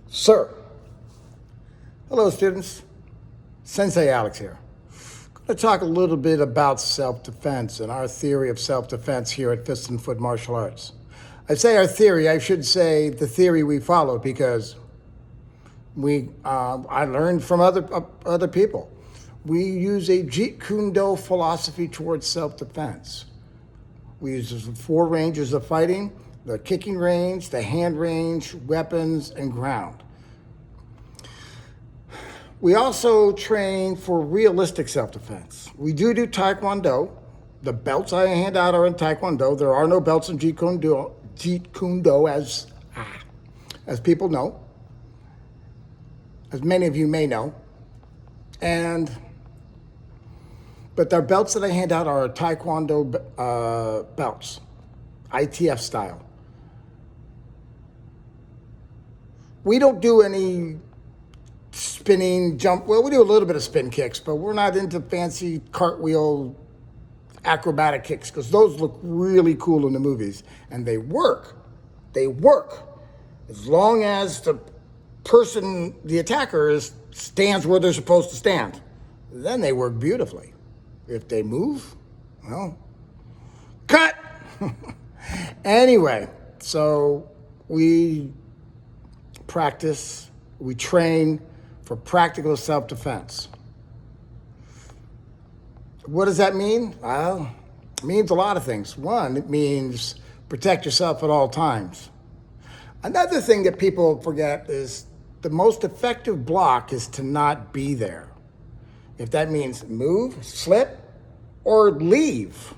Sir. Hello, students. Sensei Alex here. I'm going to talk a little bit about self-defense and our theory of self-defense here at Fist and Foot Martial Arts. I say our theory, I should say the theory we follow, because I learned from other people. We use a Jeet Kune Do philosophy towards self-defense. We use the 4 ranges of fighting: the kicking range, the hand range, weapons, and ground. We also train for realistic self-defense. We do Taekwondo. The belts I hand out are in Taekwondo. There are no belts in Jeet Kune Do, as people know, as many of you may know. But the belts that I hand out are Taekwondo belts, ITF style. We don't do any spinning, jump. Well, we do a little bit of spin kicks, but we're not into fancy cartwheel acrobatic kicks, because those look really cool in the movies, and they work. They work as long as the person, the attacker, stands where they're supposed to stand. Then they work beautifully. If they move, well, cut. Anyway, so we practice, we train for practical self-defense. What does that mean? Well, it means a lot of things. One, it means protect yourself at all times. Another thing that people forget is the most effective block is to not be there. If that means move, slip, or leave.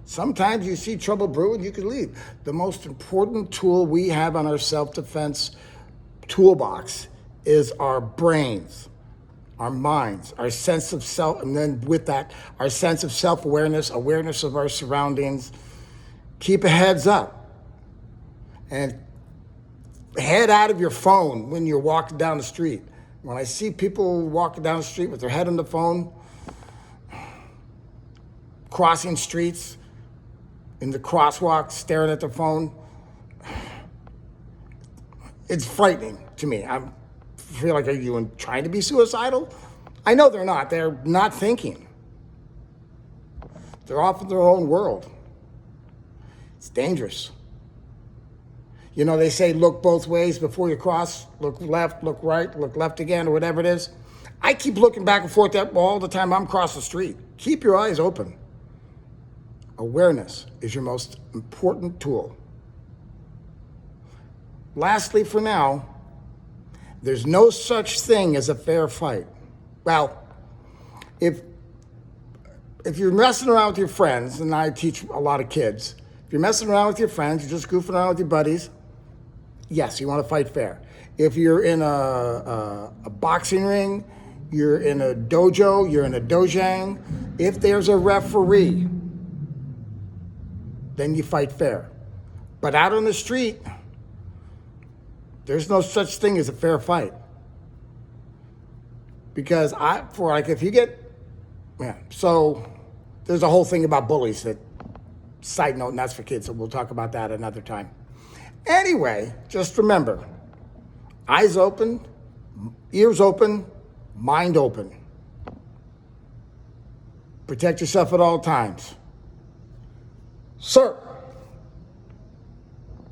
Sometimes you see trouble brewing, you can leave. The most important tool we have on our self-defense toolbox is our brains, our minds, our sense of self, and then with that, our sense of self-awareness, awareness of our surroundings. Keep a heads up and head out of your phone when you're walking down the street. When I see people walking down the street with their head on the phone, crossing streets, in the crosswalk, staring at their phone, it's frightening to me. I feel like, are you trying to be suicidal? I know they're not. They're not thinking. They're off in their own world. It's dangerous. You know, they say look both ways before you cross. Look left, look right, look left again, or whatever it is. I keep looking back and forth all the time I'm across the street. Keep your eyes open. Awareness is your most important tool. Lastly, for now, there's no such thing as a fair fight. Well, if you're messing around with your friends, and I teach a lot of kids, if you're messing around with your friends, you're just goofing around with your buddies, yes, you want to fight fair. If you're in a boxing ring, you're in a dojo, you're in a dojang, if there's a referee, then you fight fair. But out on the street, there's no such thing as a fair fight. Because so there's a whole thing about bullies that, side note, and that's for kids, so we'll talk about that another time. Anyway, just remember, eyes open, ears open, mind open. Protect yourself at all times. Sir.